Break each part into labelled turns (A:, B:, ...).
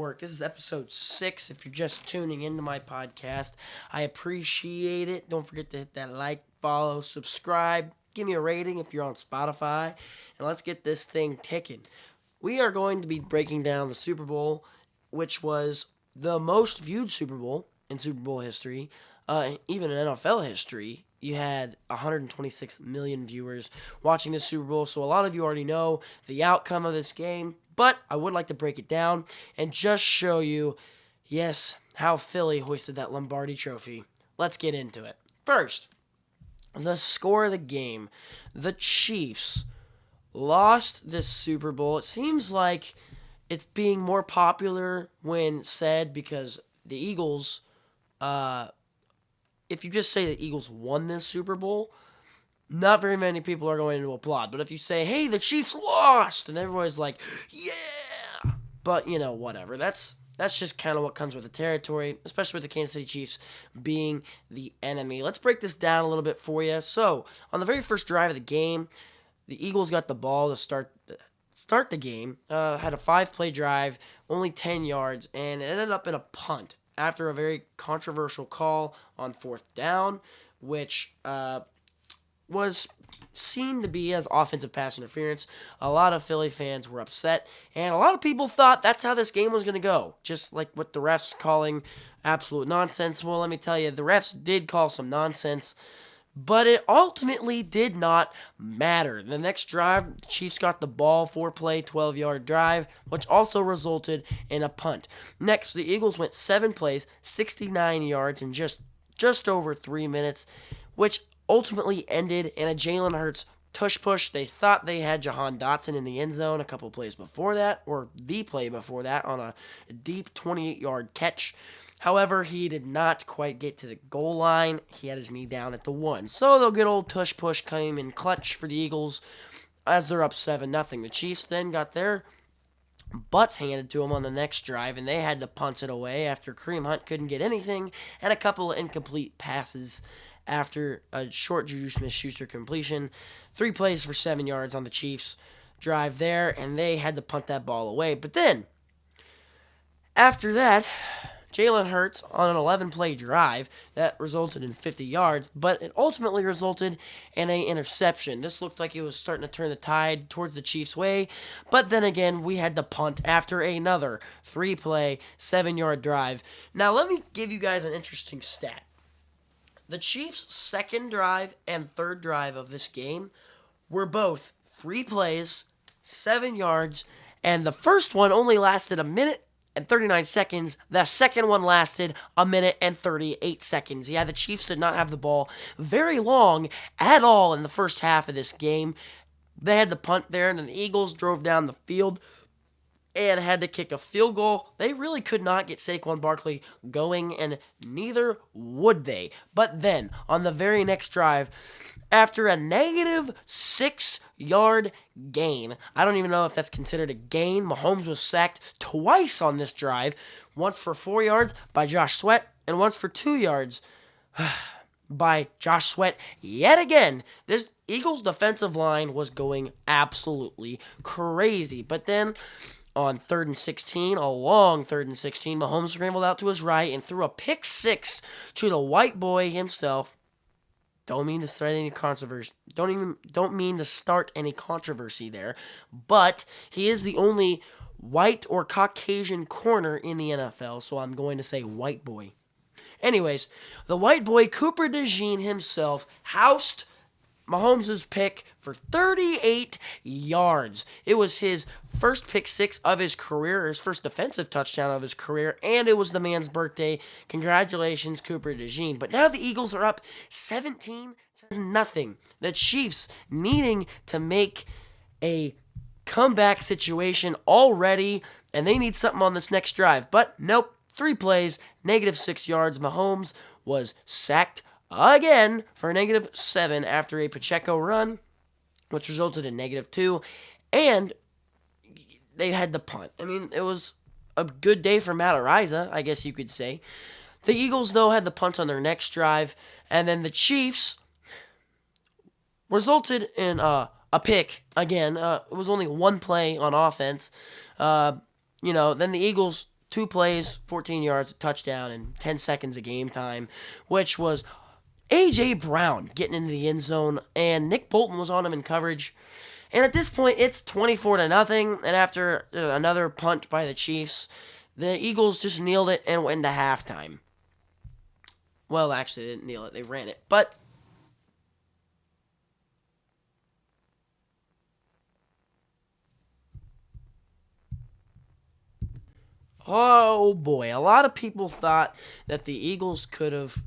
A: Network. This is episode 6. If you're just tuning into my podcast, I appreciate it. Don't forget to hit that like, follow, subscribe. Give me a rating if you're on Spotify. And let's get this thing ticking. We are going to be breaking down the Super Bowl, which was the most viewed Super Bowl in Super Bowl history, even in NFL history. You had 126 million viewers watching this Super Bowl, so a lot of you already know the outcome of this game. But I would like to break it down and just show you, yes, how Philly hoisted that Lombardi trophy. Let's get into it. First, the score of the game. The Chiefs lost this Super Bowl. It seems like it's being more popular when said because the Eagles, if you just say the Eagles won this Super Bowl, not very many people are going to applaud. But if you say, hey, the Chiefs lost, and everybody's like, yeah. But, whatever. That's just kind of what comes with the territory, especially with the Kansas City Chiefs being the enemy. Let's break this down a little bit for you. So, on the very first drive of the game, the Eagles got the ball to start the game. Had a 5-play drive, only 10 yards, and it ended up in a punt after a very controversial call on 4th down, which was seen to be as offensive pass interference. A lot of Philly fans were upset, and a lot of people thought that's how this game was going to go, just like with the refs calling absolute nonsense. Well, let me tell you, the refs did call some nonsense, but it ultimately did not matter. The next drive, the Chiefs got the ball, 4-play, 12-yard drive, which also resulted in a punt. Next, the Eagles went 7 plays, 69 yards in just over 3 minutes, which ultimately ended in a Jalen Hurts tush-push. They thought they had Jahan Dotson in the end zone a couple plays before that, or the play before that, on a deep 28-yard catch. However, he did not quite get to the goal line. He had his knee down at the 1. So the good old tush-push came in clutch for the Eagles as they're up 7-0. The Chiefs then got their butts handed to them on the next drive, and they had to punt it away after Kareem Hunt couldn't get anything, and a couple of incomplete passes after a short Juju Smith-Schuster completion. 3 plays for 7 yards on the Chiefs drive there, and they had to punt that ball away. But then, after that, Jalen Hurts on an 11-play drive that resulted in 50 yards, but it ultimately resulted in an interception. This looked like it was starting to turn the tide towards the Chiefs' way, but then again, we had to punt after another 3-play, 7-yard drive. Now, let me give you guys an interesting stat. The Chiefs' second drive and third drive of this game were both 3 plays, 7 yards, and the first one only lasted a minute and 39 seconds. The second one lasted a minute and 38 seconds. Yeah, the Chiefs did not have the ball very long at all in the first half of this game. They had the punt there, and then the Eagles drove down the field and had to kick a field goal. They really could not get Saquon Barkley going, and neither would they. But then, on the very next drive, after a negative 6-yard gain, I don't even know if that's considered a gain, Mahomes was sacked twice on this drive, once for 4 yards by Josh Sweat, and once for 2 yards by Josh Sweat yet again. This Eagles defensive line was going absolutely crazy. But then, on 3rd and 16, a long 3rd and 16, Mahomes scrambled out to his right and threw a pick 6 to the white boy himself. Don't mean to start any controversy. Don't mean to start any controversy there, but he is the only white or Caucasian corner in the NFL, so I'm going to say white boy. Anyways, the white boy Cooper DeJean himself housed Mahomes' pick for 38 yards. It was his first pick 6 of his career, his first defensive touchdown of his career, and it was the man's birthday. Congratulations, Cooper DeJean. But now the Eagles are up 17-0. The Chiefs needing to make a comeback situation already, and they need something on this next drive. But nope, 3 plays, negative 6 yards. Mahomes was sacked again for negative 7 after a Pacheco run, which resulted in negative 2, and they had the punt. I mean, it was a good day for Matt Araiza, I guess you could say. The Eagles, though, had the punt on their next drive, and then the Chiefs resulted in a pick again. It was only 1 play on offense. Then the Eagles 2 plays, 14 yards, a touchdown, and 10 seconds of game time, which was A.J. Brown getting into the end zone, and Nick Bolton was on him in coverage. And at this point, it's 24-0, and after another punt by the Chiefs, the Eagles just kneeled it and went into halftime. Well, actually, they didn't kneel it, they ran it. But oh boy, a lot of people thought that the Eagles could have,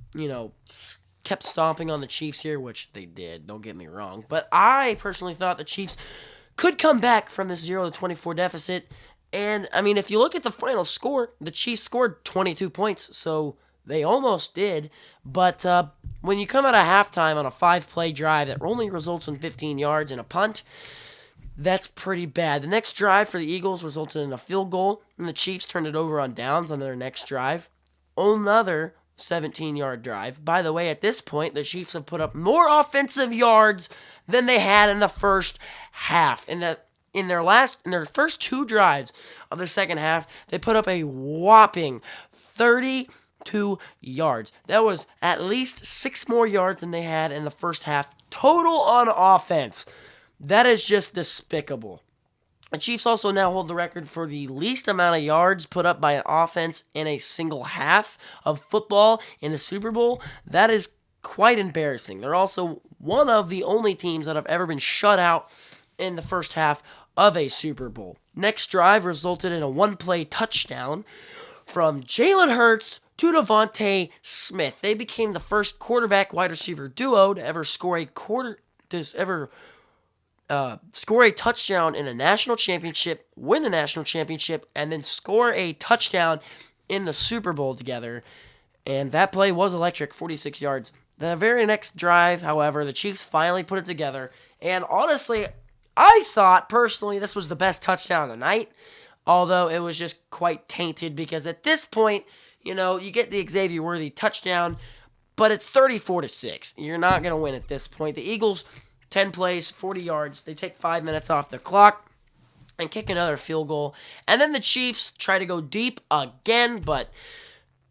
A: kept stomping on the Chiefs here, which they did, don't get me wrong. But I personally thought the Chiefs could come back from this 0-24 deficit. And, I mean, if you look at the final score, the Chiefs scored 22 points, so they almost did. But when you come out of halftime on a 5-play drive that only results in 15 yards and a punt, that's pretty bad. The next drive for the Eagles resulted in a field goal, and the Chiefs turned it over on downs on their next drive. Another 17-yard drive. By the way, at this point, the Chiefs have put up more offensive yards than they had in the first half. In their first 2 drives of the second half, they put up a whopping 32 yards. That was at least 6 more yards than they had in the first half total on offense. That is just despicable. The Chiefs also now hold the record for the least amount of yards put up by an offense in a single half of football in the Super Bowl. That is quite embarrassing. They're also one of the only teams that have ever been shut out in the first half of a Super Bowl. Next drive resulted in a 1-play touchdown from Jalen Hurts to Devontae Smith. They became the first quarterback wide receiver duo to ever score a touchdown in a national championship, win the national championship, and then score a touchdown in the Super Bowl together. And that play was electric, 46 yards. The very next drive, however, the Chiefs finally put it together. And honestly, I thought personally this was the best touchdown of the night, although it was just quite tainted because at this point, you get the Xavier Worthy touchdown, but it's 34-6. You're not going to win at this point. The Eagles, 10 plays, 40 yards. They take 5 minutes off the clock and kick another field goal. And then the Chiefs try to go deep again, but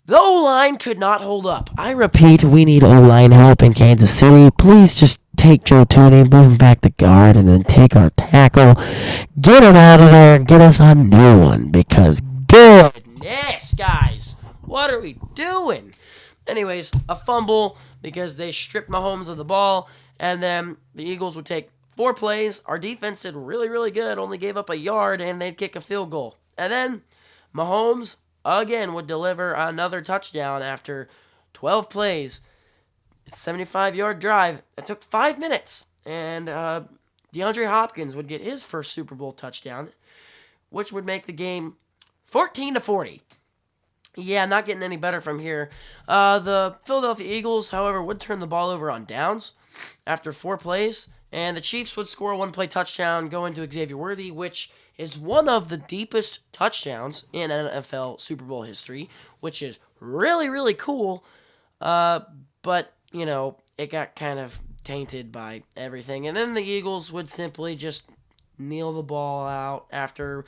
A: the O-line could not hold up. I repeat, we need O-line help in Kansas City. Please just take Joe Toney, move him back to guard, and then take our tackle. Get him out of there and get us a new one because goodness, guys, what are we doing? Anyways, a fumble because they stripped Mahomes of the ball. And then the Eagles would take 4 plays. Our defense did really, really good. Only gave up a yard, and they'd kick a field goal. And then Mahomes, again, would deliver another touchdown after 12 plays. 75-yard drive. It took 5 minutes. And DeAndre Hopkins would get his first Super Bowl touchdown, which would make the game 14-40. Yeah, not getting any better from here. The Philadelphia Eagles, however, would turn the ball over on downs after 4 plays, and the Chiefs would score a 1-play touchdown going to Xavier Worthy, which is one of the deepest touchdowns in NFL Super Bowl history, which is really, really cool, but, it got kind of tainted by everything, and then the Eagles would simply just kneel the ball out after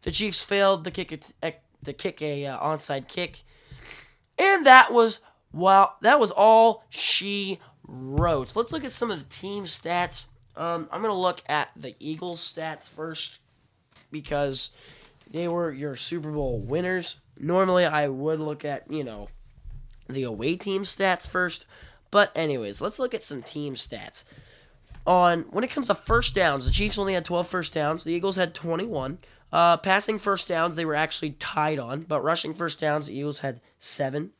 A: the Chiefs failed to kick a onside kick, and that was all she wrote. Let's look at some of the team stats. I'm going to look at the Eagles stats first because they were your Super Bowl winners. Normally, I would look at, the away team stats first. But anyways, let's look at some team stats. When it comes to first downs, the Chiefs only had 12 first downs. The Eagles had 21. Passing first downs, they were actually tied on. But rushing first downs, the Eagles had 7.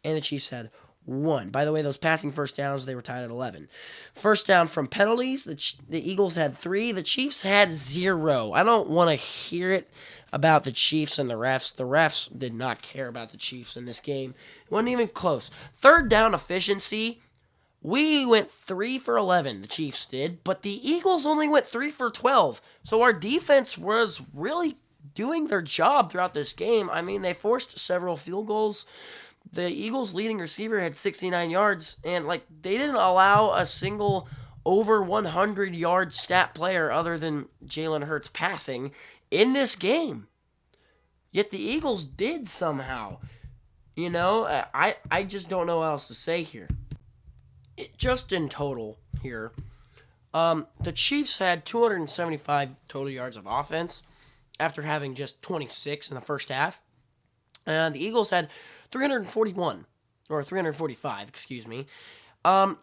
A: And the Chiefs had 1. By the way, those passing first downs, they were tied at 11. First down from penalties, the Eagles had 3. The Chiefs had 0. I don't want to hear it about the Chiefs and the refs. The refs did not care about the Chiefs in this game. It wasn't even close. Third down efficiency, we went 3 for 11, the Chiefs did, but the Eagles only went 3 for 12. So our defense was really doing their job throughout this game. I mean, they forced several field goals. The Eagles' leading receiver had 69 yards, and they didn't allow a single over 100-yard stat player other than Jalen Hurts passing in this game. Yet the Eagles did somehow. I just don't know what else to say here. Just in total here, the Chiefs had 275 total yards of offense after having just 26 in the first half. And the Eagles had 341, or 345, excuse me.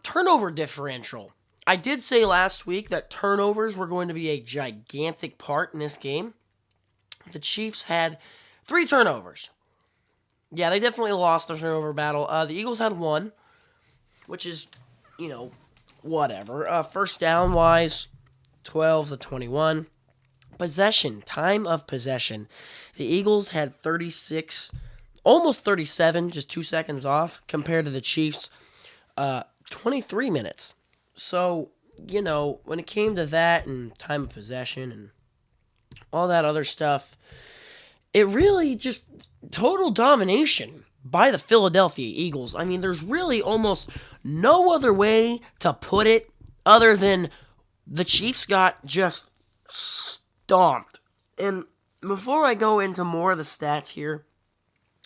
A: Turnover differential. I did say last week that turnovers were going to be a gigantic part in this game. The Chiefs had 3 turnovers. Yeah, they definitely lost the turnover battle. The Eagles had 1, which is, whatever. First down wise, 12-21. Possession, time of possession. The Eagles had 36, almost 37, just 2 seconds off, compared to the Chiefs, 23 minutes. So, when it came to that and time of possession and all that other stuff, it really just total domination by the Philadelphia Eagles. I mean, there's really almost no other way to put it other than the Chiefs got just stomped. And before I go into more of the stats here,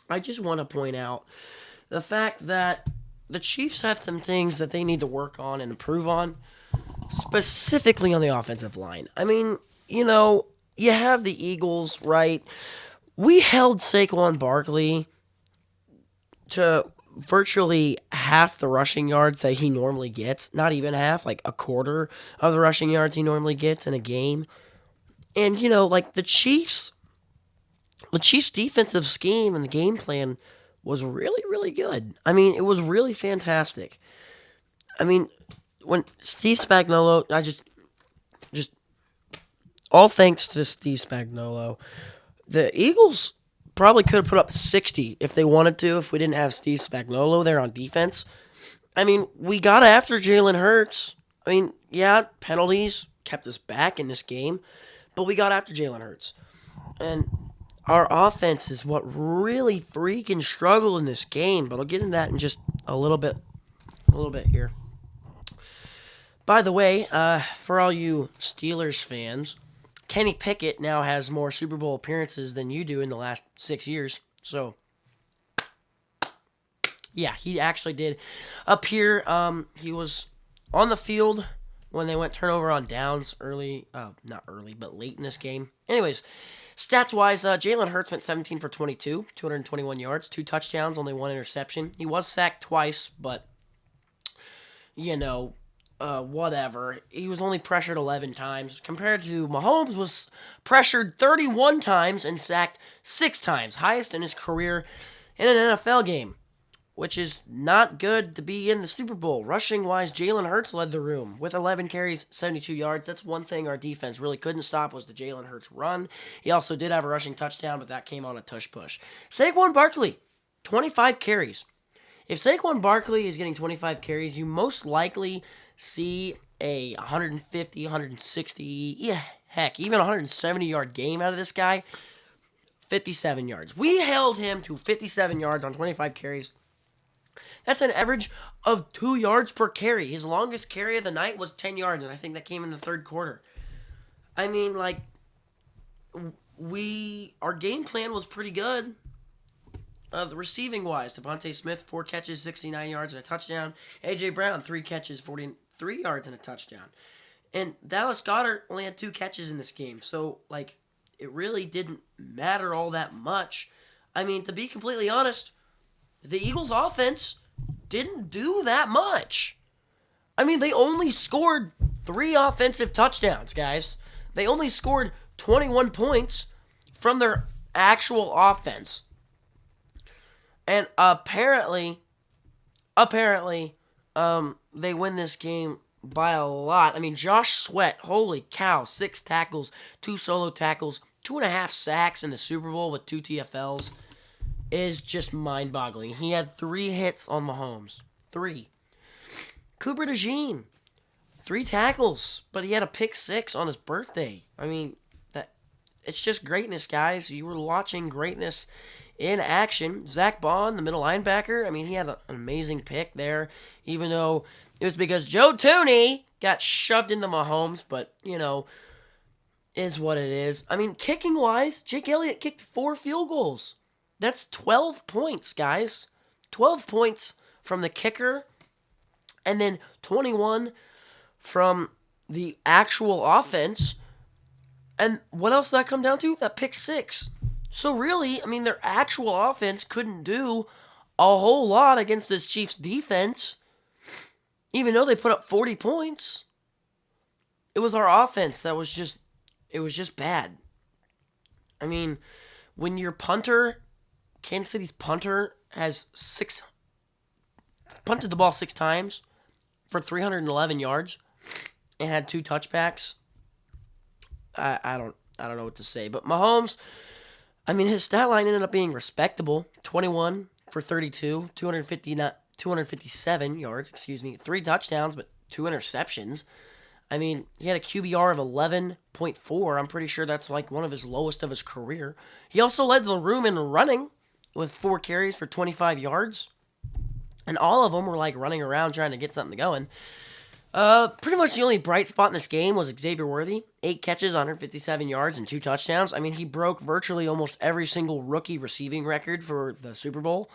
A: I just want to point out the fact that the Chiefs have some things that they need to work on and improve on, specifically on the offensive line. I mean, you have the Eagles, right? We held Saquon Barkley to virtually half the rushing yards that he normally gets. Not even half, like a quarter of the rushing yards he normally gets in a game. And, like the Chiefs' defensive scheme and the game plan was really, really good. I mean, it was really fantastic. I mean, when Steve Spagnuolo, just all thanks to Steve Spagnuolo, the Eagles probably could have put up 60 if they wanted to, if we didn't have Steve Spagnuolo there on defense. I mean, we got after Jalen Hurts. I mean, yeah, penalties kept us back in this game, but we got after Jalen Hurts. And our offense is what really freaking struggled in this game, but I'll get into that in just a little bit here. By the way, for all you Steelers fans, Kenny Pickett now has more Super Bowl appearances than you do in the last 6 years. So, yeah, he actually did appear. He was on the field when they went turnover on downs not early, but late in this game. Anyways, stats-wise, Jalen Hurts went 17 for 22, 221 yards, 2 touchdowns, only 1 interception. He was sacked twice, but, whatever. He was only pressured 11 times, compared to Mahomes was pressured 31 times and sacked 6 times, highest in his career in an NFL game, which is not good to be in the Super Bowl. Rushing-wise, Jalen Hurts led the room with 11 carries, 72 yards. That's one thing our defense really couldn't stop was the Jalen Hurts run. He also did have a rushing touchdown, but that came on a tush-push. Saquon Barkley, 25 carries. If Saquon Barkley is getting 25 carries, you most likely see a 150, 160, even 170-yard game out of this guy. 57 yards. We held him to 57 yards on 25 carries. That's an average of 2 yards per carry. His longest carry of the night was 10 yards, and I think that came in the third quarter. I mean, our game plan was pretty good. The receiving-wise, Devontae Smith, 4 catches, 69 yards, and a touchdown. A.J. Brown, 3 catches, 43 yards, and a touchdown. And Dallas Goedert only had 2 catches in this game. So, it really didn't matter all that much. I mean, to be completely honest, the Eagles' offense didn't do that much. I mean, they only scored 3 offensive touchdowns, guys. They only scored 21 points from their actual offense. And apparently, they win this game by a lot. I mean, Josh Sweat, holy cow, 6 tackles, 2 solo tackles, 2.5 sacks in the Super Bowl with 2 TFLs is just mind-boggling. He had 3 hits on Mahomes. 3. Cooper DeJean, 3 tackles, but he had a pick 6 on his birthday. I mean, it's just greatness, guys. You were watching greatness in action. Zach Bond, the middle linebacker, I mean, he had an amazing pick there, even though it was because Joe Tooney got shoved into Mahomes, but, is what it is. I mean, kicking-wise, Jake Elliott kicked 4 field goals. That's 12 points, guys. 12 points from the kicker, and then 21 from the actual offense. And what else did that come down to? That pick 6. So really, I mean, their actual offense couldn't do a whole lot against this Chiefs defense, even though they put up 40 points. It was our offense that was just, it was just bad. I mean, when your punter, Kansas City's punter, has punted the ball 6 times for 311 yards and had 2 touchbacks, I don't know what to say. But Mahomes, I mean, his stat line ended up being respectable. 21 for 32, 257 yards, 3 touchdowns, but 2 interceptions. I mean, he had a QBR of 11.4. I'm pretty sure that's like one of his lowest of his career. He also led the room in running with 4 carries for 25 yards. And all of them were like running around trying to get something going. Pretty much the only bright spot in this game was Xavier Worthy. 8 catches, 157 yards, and 2 touchdowns. I mean, he broke virtually almost every single rookie receiving record for the Super Bowl,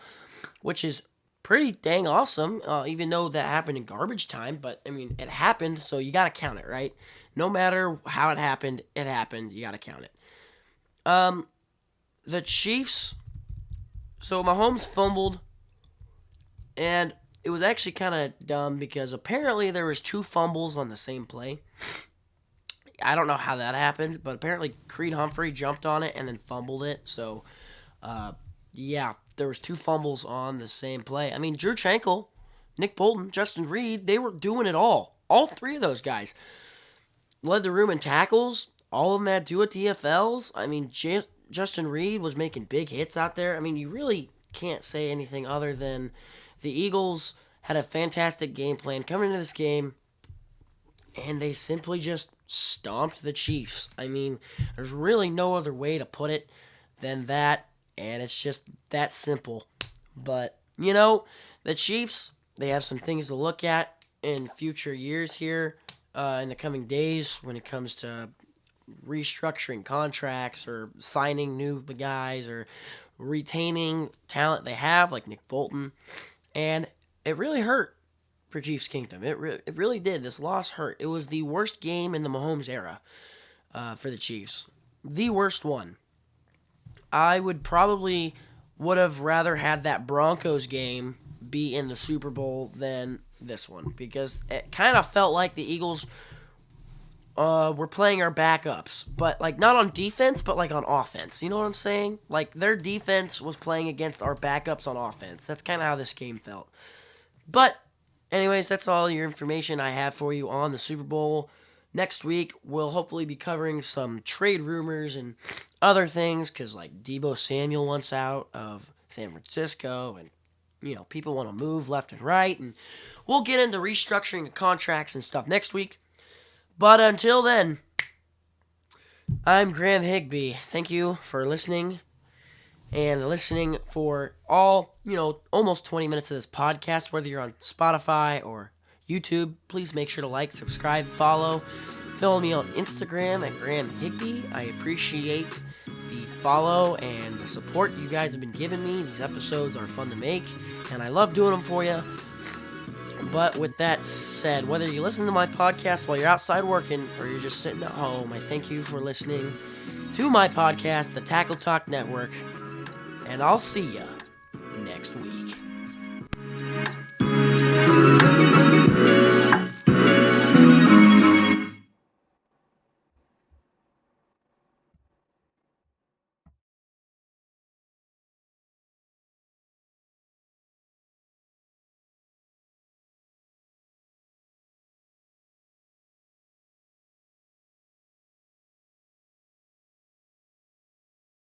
A: which is pretty dang awesome, even though that happened in garbage time. But, I mean, it happened, so you got to count it, right? No matter how it happened. You got to count it. The Chiefs, so Mahomes fumbled, and it was actually kind of dumb because apparently there was 2 fumbles on the same play. I don't know how that happened, but apparently Creed Humphrey jumped on it and then fumbled it. So, yeah, there was 2 fumbles on the same play. I mean, Drew Schenkel, Nick Bolton, Justin Reed, they were doing it all. All 3 of those guys led the room in tackles. All of them had 2 TFLs. I mean, Justin Reed was making big hits out there. I mean, you really can't say anything other than the Eagles had a fantastic game plan coming into this game, and they simply just stomped the Chiefs. I mean, there's really no other way to put it than that, and it's just that simple. But, you know, the Chiefs, they have some things to look at in future years here, in the coming days when it comes to restructuring contracts or signing new guys or retaining talent they have, like Nick Bolton. And it really hurt for Chiefs Kingdom. It really did. This loss hurt. It was the worst game in the Mahomes era for the Chiefs. The worst one. I would have rather had that Broncos game be in the Super Bowl than this one, because it kind of felt like the Eagles were playing our backups, but like not on defense, but like on offense. You know what I'm saying? Like their defense was playing against our backups on offense. That's kind of how this game felt. But anyways, that's all your information I have for you on the Super Bowl. Next week, we'll hopefully be covering some trade rumors and other things, because like Deebo Samuel wants out of San Francisco, and you know, people want to move left and right, and we'll get into restructuring the contracts and stuff next week. But until then, I'm Graham Higbee. Thank you for listening, and listening for all, almost 20 minutes of this podcast, whether you're on Spotify or YouTube. Please make sure to like, subscribe, follow. Follow me on Instagram at Graham Higbee. I appreciate the follow and the support you guys have been giving me. These episodes are fun to make, and I love doing them for you. But with that said, whether you listen to my podcast while you're outside working or you're just sitting at home, I thank you for listening to my podcast, the Takle Talk Network, and I'll see ya next week.